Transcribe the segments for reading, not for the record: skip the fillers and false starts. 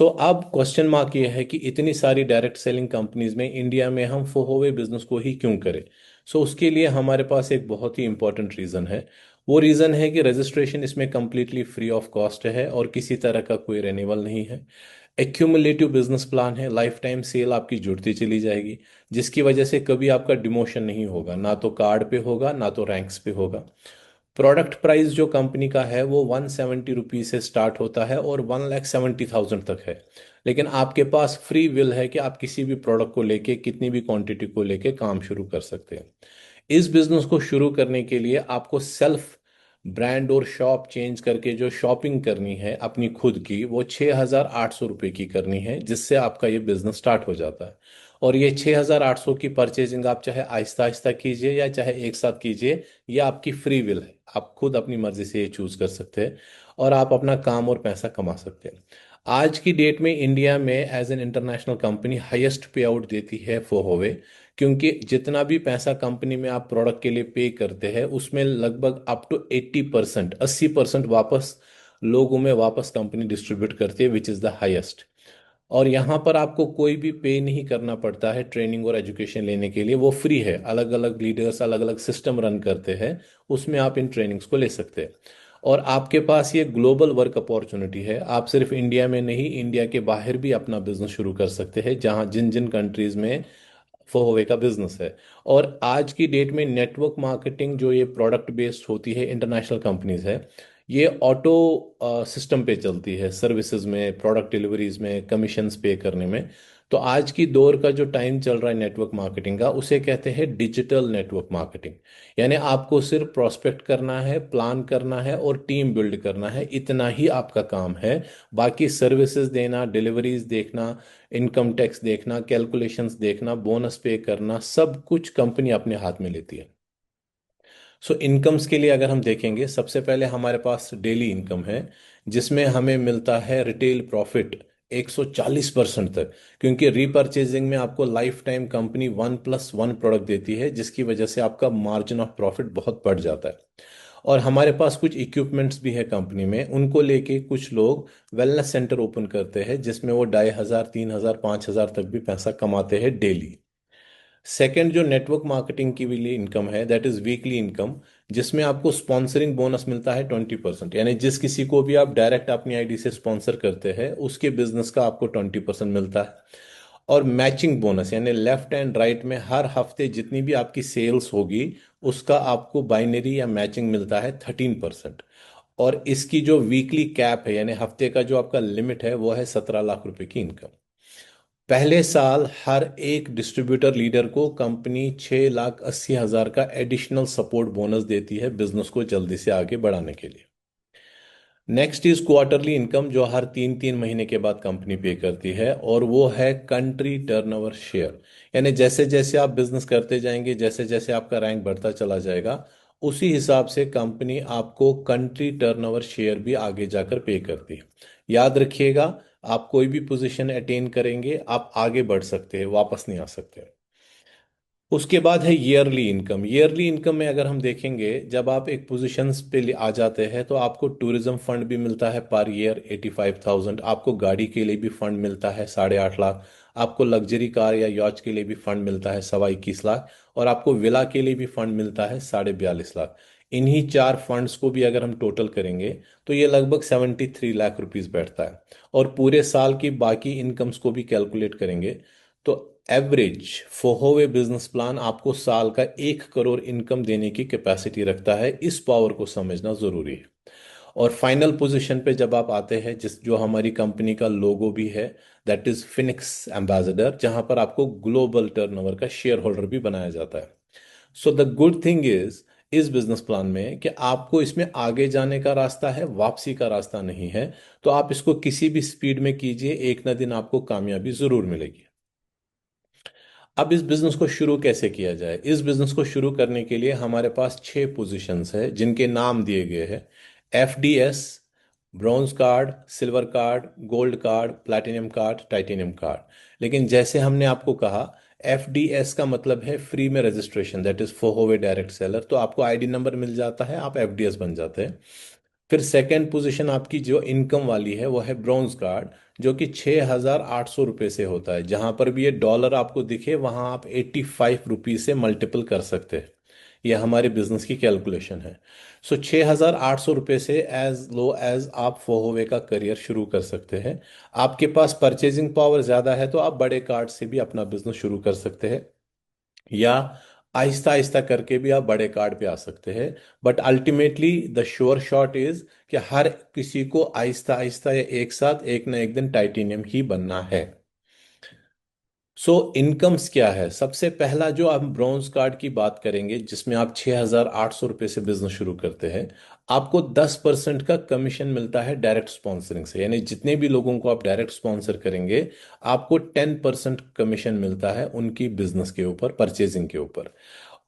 अब question mark ये है कि इतनी सारी डायरेक्ट सेलिंग कंपनीज में इंडिया में हम फोहोवे बिजनेस को ही क्यों करें। उसके लिए हमारे पास एक बहुत ही इंपॉर्टेंट रीज़न है। वो रीज़न है कि रजिस्ट्रेशन इसमें कम्प्लीटली फ्री ऑफ कॉस्ट है और किसी तरह का कोई रेन्यूअल नहीं है। एक्यूमुलेटिव बिजनेस प्लान है, लाइफ टाइम सेल आपकी जुड़ती चली जाएगी, जिसकी वजह से कभी आपका डिमोशन नहीं होगा, ना तो कार्ड पे होगा ना तो रैंक्स पे होगा। प्रोडक्ट प्राइस जो कंपनी का है वो 170 रुपीज से स्टार्ट होता है और 1,70,000 तक है। लेकिन आपके पास फ्री विल है कि आप किसी भी प्रोडक्ट को लेके, कितनी भी क्वांटिटी को लेके काम शुरू कर सकते हैं। इस बिजनेस को शुरू करने के लिए आपको सेल्फ ब्रांड और शॉप चेंज करके जो शॉपिंग करनी है अपनी खुद की, वो 6,800 रुपये की करनी है, जिससे आपका ये बिजनेस स्टार्ट हो जाता है। और ये 6,800 की परचेजिंग आप चाहे आहिस्ता आहिस्ता कीजिए या चाहे एक साथ कीजिए, ये आपकी फ्री विल है। आप खुद अपनी मर्जी से ये चूज कर सकते हैं और आप अपना काम और पैसा कमा सकते हैं। आज की डेट में इंडिया में as an international company highest pay out देती है फोहोवे, क्योंकि जितना भी पैसा कंपनी में आप प्रोडक्ट के लिए पे करते हैं उसमें लगभग अप टू 80%, 80% वापस लोगों में वापस कंपनी डिस्ट्रीब्यूट करती है, विच इज़ द हाईएस्ट। और यहाँ पर आपको कोई भी पे नहीं करना पड़ता है ट्रेनिंग और एजुकेशन लेने के लिए, वो फ्री है। अलग अलग लीडर्स अलग अलग सिस्टम रन करते हैं, उसमें आप इन ट्रेनिंग्स को ले सकते हैं। और आपके पास ये ग्लोबल वर्क अपॉर्चुनिटी है, आप सिर्फ इंडिया में नहीं, इंडिया के बाहर भी अपना बिजनेस शुरू कर सकते हैं, जहाँ जिन जिन कंट्रीज में फोहवे का बिजनेस है। और आज की डेट में नेटवर्क मार्केटिंग जो ये प्रोडक्ट बेस्ड होती है इंटरनेशनल कंपनीज है, ये ऑटो सिस्टम पे चलती है, सर्विसेज में, प्रोडक्ट डिलीवरीज में, कमीशंस पे करने में। तो आज की दौर का जो टाइम चल रहा है नेटवर्क मार्केटिंग का, उसे कहते हैं डिजिटल नेटवर्क मार्केटिंग। यानी आपको सिर्फ प्रोस्पेक्ट करना है, प्लान करना है और टीम बिल्ड करना है, इतना ही आपका काम है। बाकी सर्विसेज देना, डिलीवरीज देखना, इनकम टैक्स देखना, कैलकुलेशंस देखना, बोनस पे करना, सब कुछ कंपनी अपने हाथ में लेती है। इनकम्स के लिए अगर हम देखेंगे, सबसे पहले हमारे पास डेली इनकम है, जिसमें हमें मिलता है रिटेल प्रॉफिट 140% तक, क्योंकि रीपर्चेजिंग में आपको लाइफ टाइम कंपनी 1+1 प्रोडक्ट देती है, जिसकी वजह से आपका मार्जिन ऑफ प्रॉफिट बहुत बढ़ जाता है। और हमारे पास कुछ इक्विपमेंट्स भी है कंपनी में, उनको लेके कुछ लोग वेलनेस सेंटर ओपन करते हैं, जिसमें वो 2,500, 3,000, 5,000 तक भी पैसा कमाते हैं डेली। सेकंड, जो नेटवर्क मार्केटिंग की भी इनकम है, दैट इज वीकली इनकम, जिसमें आपको स्पॉन्सरिंग बोनस मिलता है 20%। यानी जिस किसी को भी आप डायरेक्ट अपनी आईडी से स्पॉन्सर करते हैं, उसके बिजनेस का आपको 20% मिलता है। और मैचिंग बोनस, यानी लेफ्ट एंड राइट में हर हफ्ते जितनी भी आपकी सेल्स होगी, उसका आपको बाइनरी या मैचिंग मिलता है 13%। और इसकी जो वीकली कैप है, यानी हफ्ते का जो आपका लिमिट है, वो है 17 लाख रुपए की इनकम। पहले साल हर एक डिस्ट्रीब्यूटर लीडर को कंपनी 6,80,000 का एडिशनल सपोर्ट बोनस देती है बिजनेस को जल्दी से आगे बढ़ाने के लिए। नेक्स्ट इज क्वार्टरली इनकम, जो हर 3-3 महीने के बाद कंपनी पे करती है, और वो है कंट्री टर्नओवर शेयर। यानी जैसे जैसे आप बिजनेस करते जाएंगे, जैसे जैसे आपका रैंक बढ़ता चला जाएगा, उसी हिसाब से कंपनी आपको कंट्री टर्नओवर शेयर भी आगे जाकर पे करती है। याद रखिएगा, आप कोई भी पोजीशन अटेन करेंगे, आप आगे बढ़ सकते हैं, वापस नहीं आ सकते। उसके बाद है ईयरली इनकम। ईयरली इनकम में अगर हम देखेंगे, जब आप एक पोजीशन पे आ जाते हैं, तो आपको टूरिज्म फंड भी मिलता है पर ईयर 85,000, आपको गाड़ी के लिए भी फंड मिलता है 8.5 लाख, आपको लग्जरी कार या यॉच के लिए भी फंड मिलता है 21 लाख, और आपको विला के लिए भी फंड मिलता है 42.5 लाख। इन्हीं चार फंड्स को भी अगर हम टोटल करेंगे, तो ये लगभग 73 लाख रुपीज बैठता है। और पूरे साल की बाकी इनकम्स को भी कैलकुलेट करेंगे, तो एवरेज फोहोवे बिजनेस प्लान आपको साल का 1 करोड़ इनकम देने की कैपेसिटी रखता है। इस पावर को समझना जरूरी है। और फाइनल पोजीशन पे जब आप आते हैं, जिस जो हमारी कंपनी का लोगो भी है, दैट इज फिनिक्स एम्बेसडर, जहां पर आपको ग्लोबल टर्नओवर का शेयर होल्डर भी बनाया जाता है। द गुड थिंग इज, इस बिजनेस प्लान में कि आपको इसमें आगे जाने का रास्ता है, वापसी का रास्ता नहीं है। तो आप इसको किसी भी स्पीड में कीजिए, एक ना दिन आपको कामयाबी जरूर मिलेगी। अब इस बिजनेस को शुरू कैसे किया जाए? इस बिजनेस को शुरू करने के लिए हमारे पास 6 पोजीशंस है, जिनके नाम दिए गए हैं। FDS, bronze card, silver card, gold card, platinum card, titanium card. लेकिन जैसे हमने आपको कहा, FDS का मतलब है फ्री में रजिस्ट्रेशन, दैट इज फोहोवे डायरेक्ट सेलर, तो आपको आईडी नंबर मिल जाता है, आप FDS बन जाते हैं। फिर सेकंड पोजीशन आपकी जो इनकम वाली है वो है ब्रॉन्ज कार्ड, जो कि 6,800 रुपये से होता है। जहां पर भी ये डॉलर आपको दिखे वहां आप 85 रुपीज से मल्टीपल कर सकते हैं। ये हमारे बिजनेस की कैलकुलेशन है। सो 6,800 रुपये से एज लो एज आप फोहोवे का करियर शुरू कर सकते हैं। आपके पास परचेजिंग पावर ज़्यादा है तो आप बड़े कार्ड से भी अपना बिजनेस शुरू कर सकते हैं, या आहिस्ता आहिस्ता करके भी आप बड़े कार्ड पे आ सकते हैं। But ultimately the sure shot is कि हर किसी को आहिस्ता आहिस्ता या एक साथ एक ना एक दिन टाइटेनियम ही बनना है। सो इनकम्स क्या है? सबसे पहला जो हम ब्रॉन्ज कार्ड की बात करेंगे, जिसमें आप 6,800 रुपये से बिजनेस शुरू करते हैं, आपको 10% का कमीशन मिलता है डायरेक्ट स्पॉन्सरिंग से। यानी जितने भी लोगों को आप डायरेक्ट स्पॉन्सर करेंगे, आपको 10% कमीशन मिलता है उनकी बिजनेस के ऊपर, परचेजिंग के ऊपर।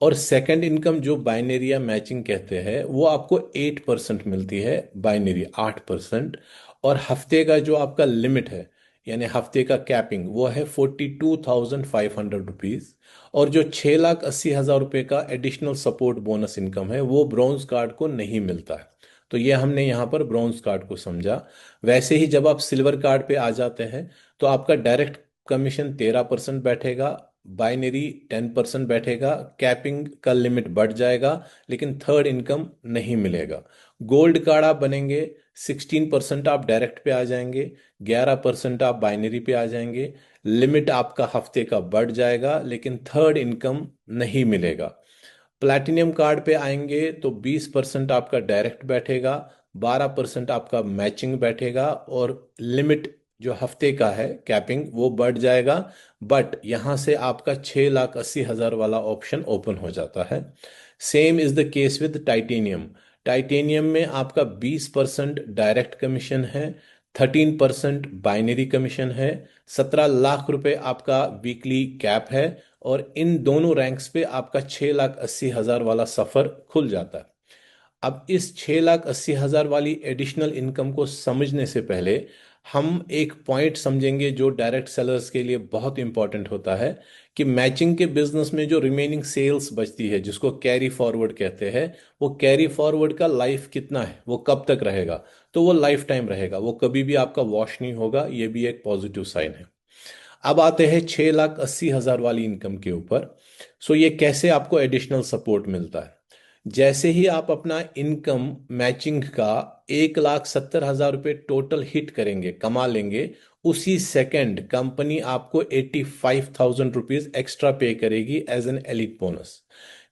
और सेकंड इनकम जो बाइनरी या मैचिंग कहते हैं, वो आपको 8% मिलती है, बाइनरी 8%। और हफ्ते का जो आपका लिमिट है, यानी हफ्ते का कैपिंग, वो है 42,500 रुपीज। और जो 6,80,000 रुपये का एडिशनल सपोर्ट बोनस इनकम है, वो ब्रॉन्ज कार्ड को नहीं मिलता है। तो ये हमने यहाँ पर ब्रॉन्ज कार्ड को समझा। वैसे ही जब आप सिल्वर कार्ड पे आ जाते हैं, तो आपका डायरेक्ट कमीशन 13% बैठेगा, बाइनरी 10% बैठेगा, कैपिंग का लिमिट बढ़ जाएगा, लेकिन थर्ड इनकम नहीं मिलेगा। गोल्ड कार्ड आप बनेंगे, 16% आप डायरेक्ट पे आ जाएंगे, 11% आप बाइनरी पे आ जाएंगे, लिमिट आपका हफ्ते का बढ़ जाएगा, लेकिन थर्ड इनकम नहीं मिलेगा। प्लैटिनम कार्ड पे आएंगे तो 20% आपका डायरेक्ट बैठेगा, 12% आपका मैचिंग बैठेगा, और लिमिट जो हफ्ते का है कैपिंग, वो बढ़ जाएगा। बट यहाँ से आपका 6,80,000 वाला ऑप्शन ओपन हो जाता है। Same is the case with titanium. Titanium में आपका 20% डायरेक्ट कमीशन है, 13% बाइनरी कमीशन है, 17 लाख रुपए आपका वीकली कैप है, और इन दोनों रैंक्स पे आपका 6,80,000 वाला सफर खुल जाता है। अब इस 6,80,000 वाली एडिशनल इनकम को समझने से पहले हम एक पॉइंट समझेंगे जो डायरेक्ट सेलर्स के लिए बहुत इंपॉर्टेंट होता है, कि मैचिंग के बिजनेस में जो रिमेनिंग सेल्स बचती है, जिसको कैरी फॉरवर्ड कहते हैं, वो कैरी फॉरवर्ड का लाइफ कितना है, वो कब तक रहेगा? तो वो लाइफ टाइम रहेगा, वो कभी भी आपका वॉश नहीं होगा। ये भी एक पॉजिटिव साइन है। अब आते हैं 6,80,000 वाली इनकम के ऊपर। सो ये कैसे आपको एडिशनल सपोर्ट मिलता है? जैसे ही आप अपना इनकम मैचिंग का 1,70,000 रुपये टोटल हिट करेंगे, कमा लेंगे, उसी सेकंड कंपनी आपको 85,000 रुपीज एक्स्ट्रा पे करेगी एज एन एलिट बोनस।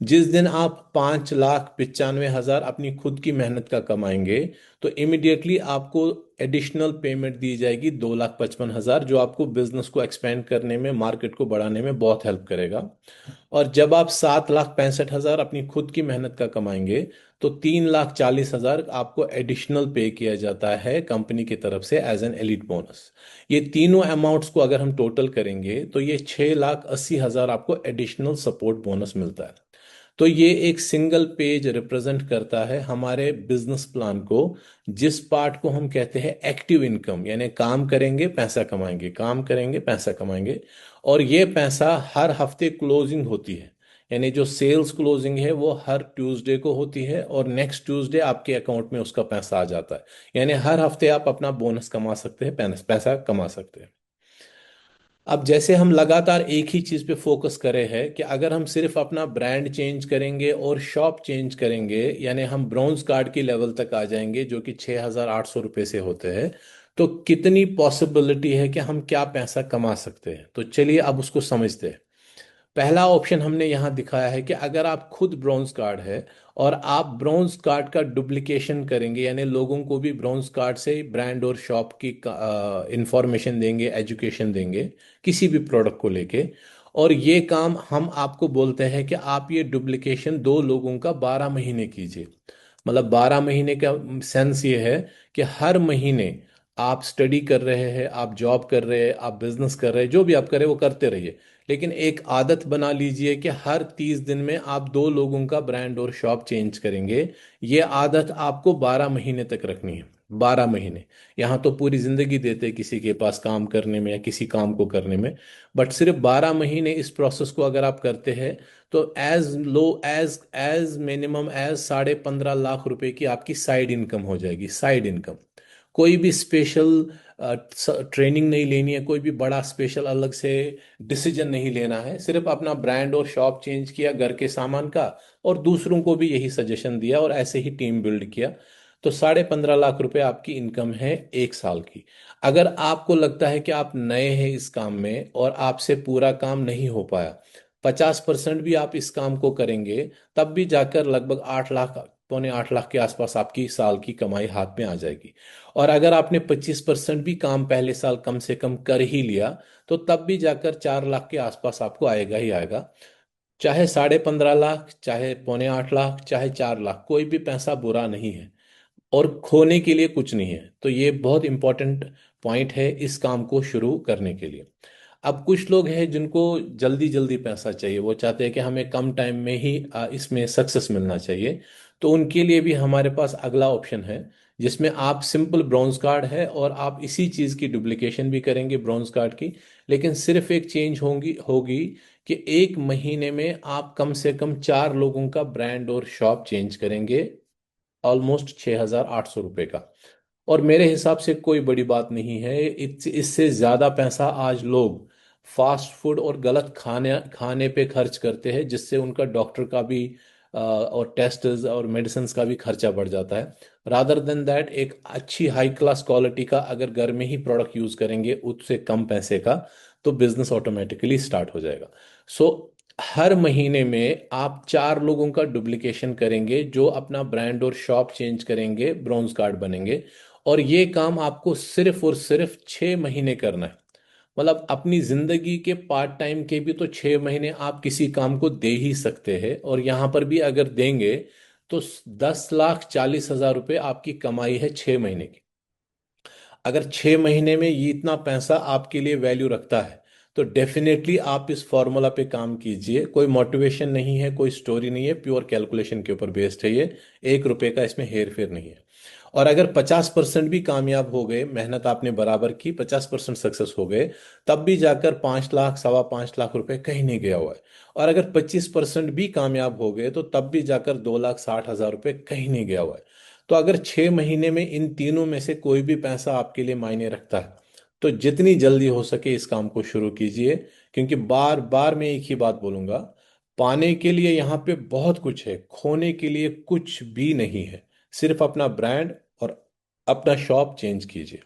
जिस दिन आप 5,95,000 अपनी खुद की मेहनत का कमाएंगे, तो इमिडिएटली आपको एडिशनल पेमेंट दी जाएगी 2,55,000, जो आपको बिजनेस को एक्सपेंड करने में, मार्केट को बढ़ाने में बहुत हेल्प करेगा। और जब आप 7,65,000 अपनी खुद की मेहनत का कमाएंगे, तो 3,40,000 आपको एडिशनल पे किया जाता है कंपनी की तरफ से एज एन एलिट बोनस। ये तीनों अमाउंट्स को अगर हम टोटल करेंगे, तो ये 6,80,000 आपको एडिशनल सपोर्ट बोनस मिलता है। तो ये एक सिंगल पेज रिप्रेजेंट करता है हमारे बिजनेस प्लान को, जिस पार्ट को हम कहते हैं एक्टिव इनकम, यानी काम करेंगे पैसा कमाएंगे, काम करेंगे पैसा कमाएंगे। और ये पैसा हर हफ्ते क्लोजिंग होती है, यानी जो सेल्स क्लोजिंग है वो हर ट्यूसडे को होती है, और नेक्स्ट ट्यूसडे आपके अकाउंट में उसका पैसा आ जाता है। यानी हर हफ्ते आप अपना बोनस कमा सकते हैं, पैसा कमा सकते हैं। अब जैसे हम लगातार एक ही चीज पे फोकस करे हैं, कि अगर हम सिर्फ अपना ब्रांड चेंज करेंगे और शॉप चेंज करेंगे, यानी हम ब्रॉन्ज कार्ड की लेवल तक आ जाएंगे जो कि 6,800 रुपये से होते हैं, तो कितनी पॉसिबिलिटी है कि हम क्या पैसा कमा सकते हैं? तो चलिए अब उसको समझते हैं। पहला ऑप्शन हमने यहाँ दिखाया है कि अगर आप खुद ब्रॉन्ज कार्ड है और आप ब्रॉन्ज कार्ड का डुप्लीकेशन करेंगे, यानी लोगों को भी ब्रॉन्ज कार्ड से ब्रांड और शॉप की इंफॉर्मेशन देंगे, एजुकेशन देंगे किसी भी प्रोडक्ट को लेके, और ये काम हम आपको बोलते हैं कि आप ये डुप्लीकेशन 2 लोगों का 12 महीने कीजिए। मतलब 12 महीने का सेंस ये है कि हर महीने आप स्टडी कर रहे हैं, आप जॉब कर रहे हैं, आप बिजनेस कर रहे हैं, जो भी आप कर रहे हैं वो करते रहिए, लेकिन एक आदत बना लीजिए कि हर 30 दिन में आप 2 लोगों का ब्रांड और शॉप चेंज करेंगे। ये आदत आपको 12 महीने तक रखनी है। 12 महीने। यहाँ तो पूरी जिंदगी देते हैं किसी के पास काम करने में या किसी काम को करने में, बट सिर्फ 12 महीने इस प्रोसेस को अगर आप करते हैं तो as low as as minimum as 15.5 lakh रुपए की आपकी साइड इनकम हो जाएगी, साइड इनकम। कोई भी स्पेशल ट्रेनिंग नहीं लेनी है, कोई भी बड़ा स्पेशल अलग से डिसीजन नहीं लेना है, सिर्फ अपना ब्रांड और शॉप चेंज किया घर के सामान का, और दूसरों को भी यही सजेशन दिया और ऐसे ही टीम बिल्ड किया, तो 15.5 लाख रुपए आपकी इनकम है 1 साल की। अगर आपको लगता है कि आप नए हैं इस काम में और आपसे पूरा काम नहीं हो पाया, 50% भी आप इस काम को करेंगे, तब भी जाकर लगभग 8 लाख, पौने 8 लाख के आसपास आपकी साल की कमाई हाथ में आ जाएगी। और अगर आपने 25% भी काम पहले साल कम से कम कर ही लिया, तो तब भी जाकर 4 लाख के आसपास आपको आएगा ही आएगा। चाहे 15.5 लाख, चाहे पौने 8 लाख, चाहे 4 लाख, कोई भी पैसा बुरा नहीं है और खोने के लिए कुछ नहीं है। तो ये बहुत इंपॉर्टेंट पॉइंट है इस काम को शुरू करने के लिए। अब कुछ लोग हैं जिनको जल्दी जल्दी पैसा चाहिए, वो चाहते हैं कि हमें कम टाइम में ही इसमें सक्सेस मिलना चाहिए। तो उनके लिए भी हमारे पास अगला ऑप्शन है, जिसमें आप सिंपल ब्रॉन्ज कार्ड है और आप इसी चीज़ की डुप्लीकेशन भी करेंगे ब्रॉन्ज कार्ड की, लेकिन सिर्फ एक चेंज होगी होगी कि 1 महीने में आप कम से कम 4 लोगों का ब्रांड और शॉप चेंज करेंगे, ऑलमोस्ट 6,800 रुपये का। और मेरे हिसाब से कोई बड़ी बात नहीं है। इससे ज्यादा पैसा आज लोग फास्ट फूड और गलत खाने खाने पे खर्च करते हैं, जिससे उनका डॉक्टर का भी और टेस्ट और मेडिसिन का भी खर्चा बढ़ जाता है। रादर देन दैट एक अच्छी हाई क्लास क्वालिटी का अगर घर में ही प्रोडक्ट यूज करेंगे उससे कम पैसे का, तो बिजनेस ऑटोमेटिकली स्टार्ट हो जाएगा। सो हर महीने में आप 4 लोगों का डुप्लीकेशन करेंगे जो अपना ब्रांड और शॉप चेंज करेंगे, ब्रॉन्ज कार्ड बनेंगे। और ये काम आपको सिर्फ और सिर्फ 6 महीने करना है। मतलब अपनी जिंदगी के पार्ट टाइम के भी तो 6 महीने आप किसी काम को दे ही सकते हैं, और यहां पर भी अगर देंगे तो 10,40,000 रुपये आपकी कमाई है 6 महीने की। अगर 6 महीने में ये इतना पैसा आपके लिए वैल्यू रखता है, तो डेफिनेटली आप इस फॉर्मूला पे काम कीजिए। कोई मोटिवेशन नहीं है, कोई स्टोरी नहीं है, प्योर कैलकुलेशन के ऊपर बेस्ड है ये। 1 रुपए का इसमें हेर फेर नहीं है। और अगर 50% भी कामयाब हो गए, मेहनत आपने बराबर की, 50% सक्सेस हो गए, तब भी जाकर 5 लाख, 5.25 लाख रुपए कहीं नहीं गया हुआ है। और अगर 25% भी कामयाब हो गए, तो तब भी जाकर 2,60,000 रुपये कहीं नहीं गया हुआ है। तो अगर 6 महीने में इन तीनों में से कोई भी पैसा आपके लिए मायने रखता है, तो जितनी जल्दी हो सके इस काम को शुरू कीजिए। क्योंकि बार बार मैं एक ही बात बोलूंगा, पाने के लिए यहाँ पे बहुत कुछ है, खोने के लिए कुछ भी नहीं है। सिर्फ अपना ब्रांड और अपना शॉप चेंज कीजिए।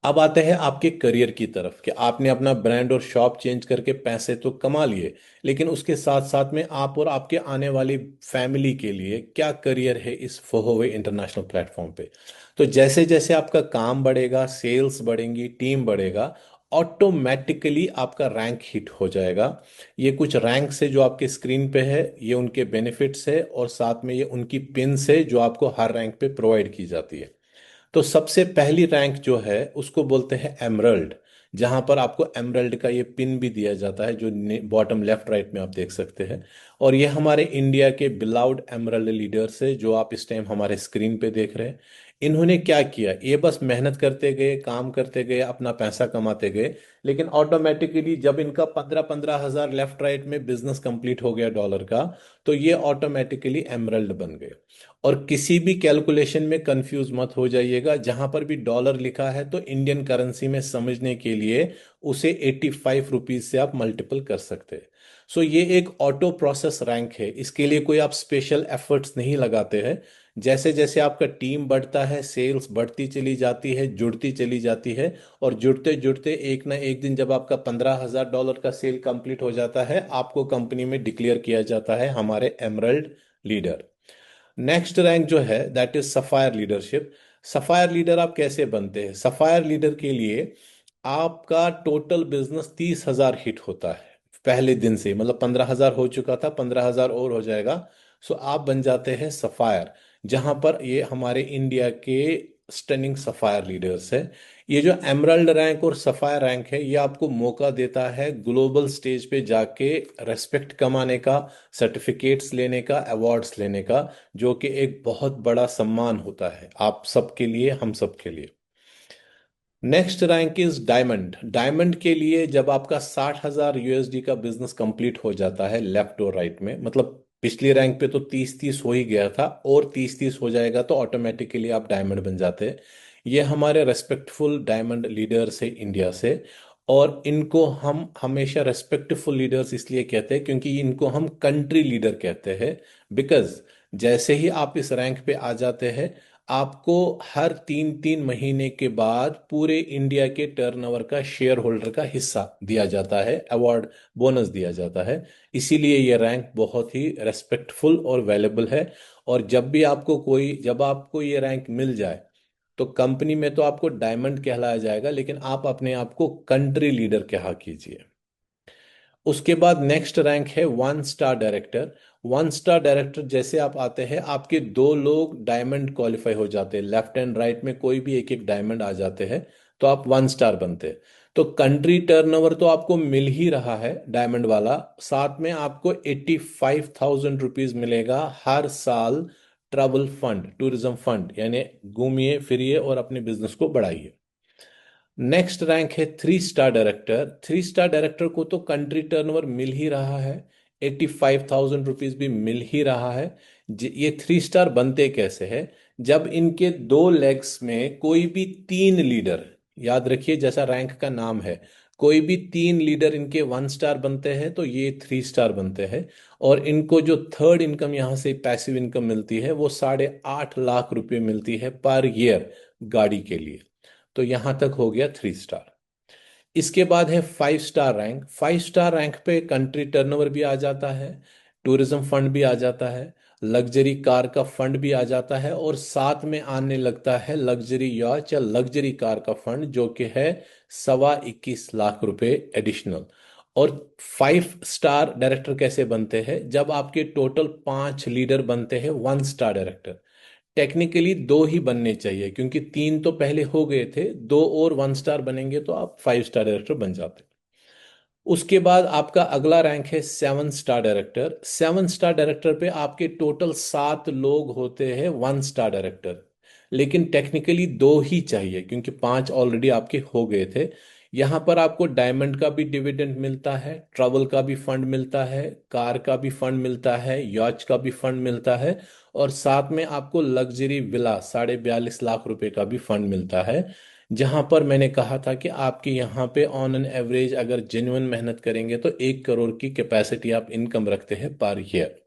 अब आते हैं आपके करियर की तरफ, कि आपने अपना ब्रांड और शॉप चेंज करके पैसे तो कमा लिए, लेकिन उसके साथ साथ में आप और आपके आने वाली फैमिली के लिए क्या करियर है इस फोहोवे इंटरनेशनल प्लेटफॉर्म पे। तो जैसे जैसे आपका काम बढ़ेगा, सेल्स बढ़ेंगी, टीम बढ़ेगा, ऑटोमेटिकली आपका रैंक हिट हो जाएगा। ये कुछ रैंक्स है जो आपके स्क्रीन पे है, ये उनके बेनिफिट्स है, और साथ में ये उनकी पिन्स है जो आपको हर रैंक पे प्रोवाइड की जाती है। तो सबसे पहली रैंक जो है उसको बोलते हैं एमरल्ड, जहां पर आपको एमरल्ड का ये पिन भी दिया जाता है, जो बॉटम लेफ्ट राइट में आप देख सकते हैं। और ये हमारे इंडिया के बिलाउड एमरल्ड लीडर्स है जो आप इस टाइम हमारे स्क्रीन पे देख रहे हैं। इन्होंने क्या किया, ये बस मेहनत करते गए, काम करते गए, अपना पैसा कमाते गए, लेकिन ऑटोमेटिकली जब इनका 15-15 हजार लेफ्ट राइट में बिजनेस कंप्लीट हो गया डॉलर का, तो ये ऑटोमेटिकली एमरल्ड बन गए। और किसी भी कैलकुलेशन में कंफ्यूज मत हो जाइएगा, जहां पर भी डॉलर लिखा है तो इंडियन करेंसी में समझने के लिए उसे 85 रुपीज से आप मल्टीपल कर सकते हैं। सो ये एक ऑटो प्रोसेस रैंक है, इसके लिए कोई आप स्पेशल एफर्ट्स नहीं लगाते हैं। जैसे जैसे आपका टीम बढ़ता है, सेल्स बढ़ती चली जाती है, जुड़ती चली जाती है, और जुड़ते जुड़ते एक ना एक दिन जब आपका $15,000 का सेल कंप्लीट हो जाता है, आपको कंपनी में डिक्लेयर किया जाता है हमारे एमरल्ड लीडर। नेक्स्ट रैंक जो है that is sapphire leadership. Sapphire leader आप कैसे बनते हैं? सफायर लीडर के लिए आपका टोटल बिजनेस 30,000 हिट होता है पहले दिन से, मतलब 15,000 हो चुका था, 15,000 और हो जाएगा। सो आप बन जाते हैं सफायर, जहां पर ये हमारे इंडिया के स्टनिंग सफायर लीडर्स है। ये जो एमराल्ड रैंक और सफायर रैंक है, ये आपको मौका देता है ग्लोबल स्टेज पे जाके रेस्पेक्ट कमाने का, सर्टिफिकेट्स लेने का, अवार्ड्स लेने का, जो कि एक बहुत बड़ा सम्मान होता है आप सबके लिए, हम सबके लिए। Next rank is diamond. Diamond के लिए जब आपका 60,000 USD का बिजनेस कंप्लीट हो जाता है लेफ्ट और राइट में, मतलब पिछली रैंक पे तो 30-30 हो ही गया था, और 30-30 हो जाएगा तो ऑटोमेटिकली आप डायमंड बन जाते हैं। ये हमारे रेस्पेक्टफुल डायमंड लीडर्स है इंडिया से। और इनको हम हमेशा रेस्पेक्टफुल लीडर्स इसलिए कहते हैं क्योंकि इनको हम कंट्री लीडर कहते हैं। बिकॉज जैसे ही आप इस रैंक पे आ जाते हैं, आपको हर 3-3 महीने के बाद पूरे इंडिया के टर्नओवर का शेयर होल्डर का हिस्सा दिया जाता है, अवार्ड बोनस दिया जाता है। इसीलिए ये रैंक बहुत ही रेस्पेक्टफुल और वैल्यूबल है। और जब आपको ये रैंक मिल जाए, तो कंपनी में तो आपको डायमंड कहलाया जाएगा, लेकिन आप अपने आप को कंट्री लीडर कहा कीजिए। उसके बाद नेक्स्ट रैंक है 1 स्टार डायरेक्टर। 1 स्टार डायरेक्टर जैसे आप आते हैं, आपके 2 लोग डायमंड क्वालिफाई हो जाते हैं, लेफ्ट एंड राइट में कोई भी एक एक डायमंड आ जाते हैं, तो आप 1 स्टार बनते हैं। तो कंट्री टर्नओवर तो आपको मिल ही रहा है डायमंड वाला, साथ में आपको 85,000 रुपीज मिलेगा हर साल, ट्रैवल फंड, टूरिज्म फंड, यानी घूमिए फिरिए और अपने बिजनेस को बढ़ाइए। नेक्स्ट रैंक है 3 स्टार डायरेक्टर। 3 स्टार डायरेक्टर को तो कंट्री टर्नओवर मिल ही रहा है, 85,000 रुपीज भी मिल ही रहा है। ये 3 स्टार बनते कैसे हैं? जब इनके 2 लेग्स में कोई भी 3 लीडर, याद रखिए जैसा रैंक का नाम है, कोई भी 3 लीडर इनके 1 स्टार बनते हैं तो ये 3 स्टार बनते हैं। और इनको जो थर्ड इनकम यहाँ से पैसिव इनकम मिलती है, वो 8.5 लाख रुपए मिलती है पर ईयर गाड़ी के लिए। तो यहां तक हो गया 3 स्टार। इसके बाद है 5 स्टार रैंक। 5 स्टार रैंक पे कंट्री टर्नओवर भी आ जाता है, टूरिज्म फंड भी आ जाता है, लग्जरी कार का फंड भी आ जाता है, और साथ में आने लगता है लग्जरी याच या लग्जरी कार का फंड, जो कि है 21.25 लाख रुपए एडिशनल। और 5 स्टार डायरेक्टर कैसे बनते हैं? जब आपके टोटल 5 लीडर बनते हैं 1 स्टार डायरेक्टर। टेक्निकली 2 ही बनने चाहिए, क्योंकि 3 तो पहले हो गए थे, 2 और 1 स्टार बनेंगे तो आप 5 स्टार डायरेक्टर बन जाते। उसके बाद आपका अगला रैंक है 7 स्टार डायरेक्टर। 7 स्टार डायरेक्टर पे आपके टोटल 7 लोग होते हैं 1 स्टार डायरेक्टर, लेकिन टेक्निकली 2 ही चाहिए क्योंकि 5 ऑलरेडी आपके हो गए थे। यहाँ पर आपको डायमंड का भी डिविडेंड मिलता है, ट्रैवल का भी फंड मिलता है, कार का भी फंड मिलता है, यॉच का भी फंड मिलता है, और साथ में आपको लग्जरी विला 42.5 लाख रुपए का भी फंड मिलता है। जहां पर मैंने कहा था कि आपके यहाँ पे ऑन एन एवरेज अगर जेन्युइन मेहनत करेंगे तो 1 करोड़ की कैपेसिटी आप इनकम रखते हैं per year.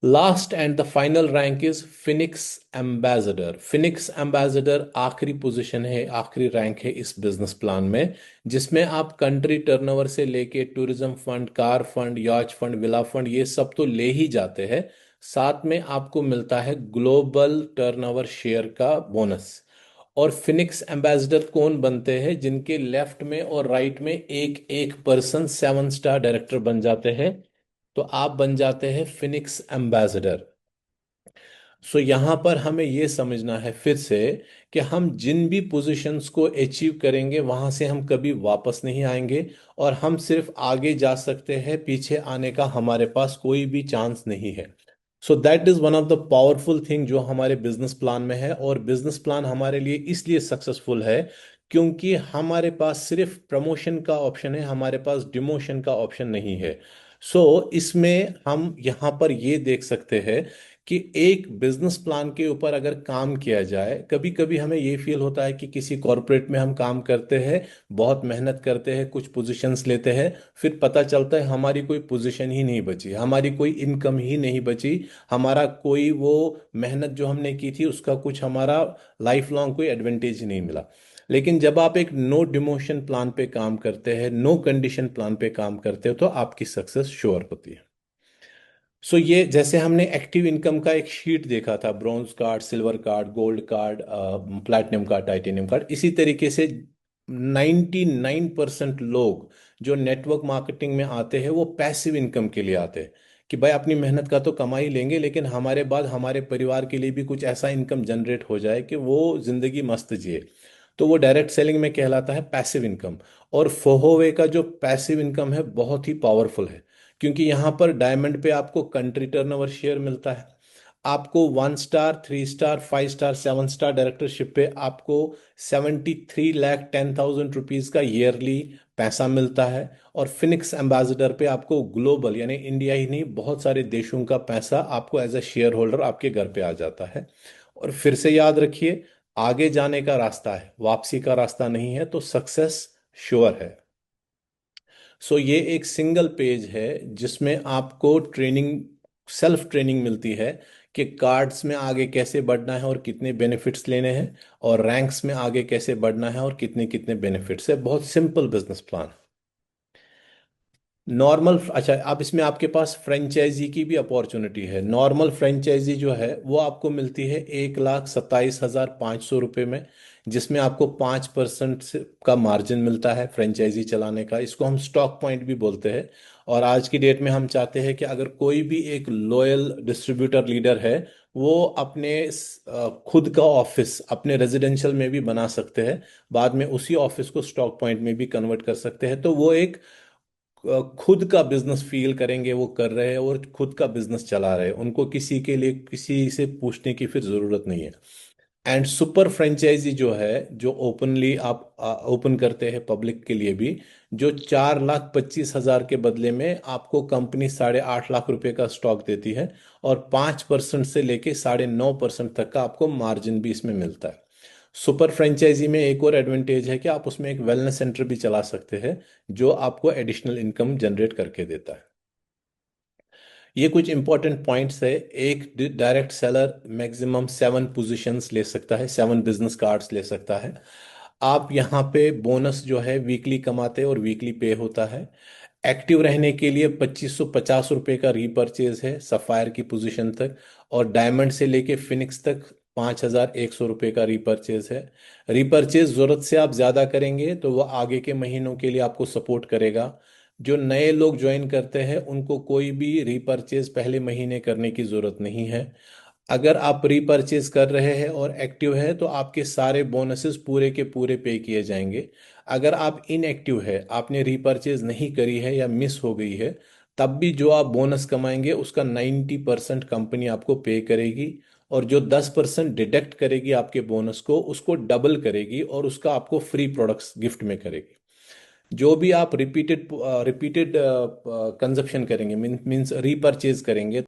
Last and the final rank is Phoenix ambassador. Phoenix ambassador आखिरी पोजीशन है, आखिरी रैंक है इस बिजनेस प्लान में, जिसमें आप कंट्री टर्नओवर से लेके टूरिज्म फंड, कार फंड, याच फंड, विला फंड, ये सब तो ले ही जाते हैं, साथ में आपको मिलता है ग्लोबल टर्नओवर शेयर का बोनस। और फिनिक्स एम्बेसडर कौन बनते हैं? जिनके लेफ्ट में और राइट में एक एक पर्सन 7 स्टार डायरेक्टर बन जाते हैं, तो आप बन जाते हैं फिनिक्स एम्बेसडर। सो यहाँ पर हमें यह समझना है फिर से कि हम जिन भी पोजीशंस को अचीव करेंगे वहां से हम कभी वापस नहीं आएंगे, और हम सिर्फ आगे जा सकते हैं, पीछे आने का हमारे पास कोई भी चांस नहीं है। So that is one of the powerful thing जो हमारे बिजनेस प्लान में है। और बिजनेस प्लान हमारे लिए इसलिए सक्सेसफुल है क्योंकि हमारे पास सिर्फ प्रमोशन का ऑप्शन है, हमारे पास डिमोशन का ऑप्शन नहीं है। इसमें हम यहाँ पर ये देख सकते हैं कि एक बिजनेस प्लान के ऊपर अगर काम किया जाए, कभी कभी हमें ये फील होता है कि किसी कॉरपोरेट में हम काम करते हैं, बहुत मेहनत करते हैं, कुछ पोजीशंस लेते हैं, फिर पता चलता है हमारी कोई पोजीशन ही नहीं बची, हमारी कोई इनकम ही नहीं बची, हमारा कोई वो मेहनत जो हमने की थी उसका कुछ हमारा लाइफ लॉन्ग कोई एडवांटेज नहीं मिला। लेकिन जब आप एक नो डिमोशन प्लान पे काम करते हैं, नो कंडीशन प्लान पे काम करते हो, तो आपकी सक्सेस श्योर होती है। ये जैसे हमने एक्टिव इनकम का एक शीट देखा था, bronze card, silver card, gold card, platinum card, titanium card, इसी तरीके से 99% लोग जो नेटवर्क मार्केटिंग में आते हैं वो पैसिव इनकम के लिए आते हैं। कि भाई अपनी मेहनत का तो कमा ही लेंगे, लेकिन हमारे बाद हमारे परिवार के लिए भी कुछ ऐसा इनकम जनरेट हो जाए कि वो जिंदगी मस्त जिए। तो वो डायरेक्ट सेलिंग में कहलाता है पैसिव इनकम। और फोहोवे का जो पैसिव इनकम है बहुत ही पावरफुल है, क्योंकि यहाँ पर डायमंड पे आपको कंट्री टर्नओवर शेयर मिलता है, आपको 1 star, 3 star, 5 star, 7 star directorship पे आपको 73,10,000 रुपीज का ईयरली पैसा मिलता है। और फिनिक्स एम्बेसडर पे आपको ग्लोबल यानी इंडिया ही नहीं बहुत सारे देशों का पैसा आपको एज अ शेयर होल्डर आपके घर पे आ जाता है। और फिर से याद रखिए, आगे जाने का रास्ता है, वापसी का रास्ता नहीं है, तो सक्सेस श्योर है। सो ये एक सिंगल पेज है जिसमें आपको ट्रेनिंग, सेल्फ ट्रेनिंग मिलती है कि कार्ड्स में आगे कैसे बढ़ना है और कितने बेनिफिट्स लेने हैं, और रैंक्स में आगे कैसे बढ़ना है और कितने कितने बेनिफिट्स है। बहुत सिंपल बिजनेस प्लान। नॉर्मल, अच्छा, आप इसमें आपके पास फ्रेंचाइजी की भी अपॉर्चुनिटी है। नॉर्मल फ्रेंचाइजी जो है वो आपको मिलती है 1,27,500 रुपये में, जिसमें आपको 5% का मार्जिन मिलता है फ्रेंचाइजी चलाने का। इसको हम स्टॉक पॉइंट भी बोलते हैं। और आज की डेट में हम चाहते हैं कि अगर कोई भी एक लॉयल डिस्ट्रीब्यूटर लीडर है, वो अपने खुद का ऑफिस अपने रेजिडेंशियल में भी बना सकते हैं, बाद में उसी ऑफिस को स्टॉक पॉइंट में भी कन्वर्ट कर सकते हैं। तो वो एक खुद का बिजनेस फील करेंगे, वो कर रहे हैं और खुद का बिजनेस चला रहे हैं, उनको किसी के लिए किसी से पूछने की फिर जरूरत नहीं है। एंड सुपर फ्रेंचाइजी जो है, जो ओपनली आप ओपन करते हैं पब्लिक के लिए भी, जो 4,25,000 के बदले में आपको कंपनी 8.5 लाख रुपए का स्टॉक देती है, और 5% से लेके 9.5% तक का आपको मार्जिन भी इसमें मिलता है। सुपर फ्रेंचाइजी में एक और एडवांटेज है कि आप उसमें एक वेलनेस सेंटर भी चला सकते हैं, जो आपको एडिशनल इनकम जनरेट करके देता है। ये कुछ इंपॉर्टेंट पॉइंट्स है। एक डायरेक्ट सेलर मैक्सिमम 7 पोजीशंस ले सकता है, 7 बिजनेस कार्ड्स ले सकता है। आप यहाँ पे बोनस जो है वीकली कमाते हैं और वीकली पे होता है। एक्टिव रहने के लिए 2,550 रुपये का रीपर्चेज है सफायर की पोजीशन तक, और डायमंड से लेके फिनिक्स तक 5,100 रुपये का रीपर्चेज है। रीपर्चेज जरूरत से आप ज्यादा करेंगे तो वो आगे के महीनों के लिए आपको सपोर्ट करेगा। जो नए लोग ज्वाइन करते हैं उनको कोई भी रीपर्चेज पहले महीने करने की जरूरत नहीं है। अगर आप रीपर्चेज कर रहे हैं और एक्टिव है तो आपके सारे बोनसेस पूरे के पूरे पे किए जाएंगे। अगर आप इनएक्टिव है, आपने रीपर्चेज नहीं करी है या मिस हो गई है, तब भी जो आप बोनस कमाएंगे उसका 90% कंपनी आपको पे करेगी, और जो 10% डिडक्ट करेगी आपके बोनस को उसको डबल करेगी और उसका आपको फ्री प्रोडक्ट्स गिफ्ट में करेगी। जो भी आप रिपीटेड रिपीटेड कंजप्शन करेंगे, मीन्स रीपरचेज करेंगे,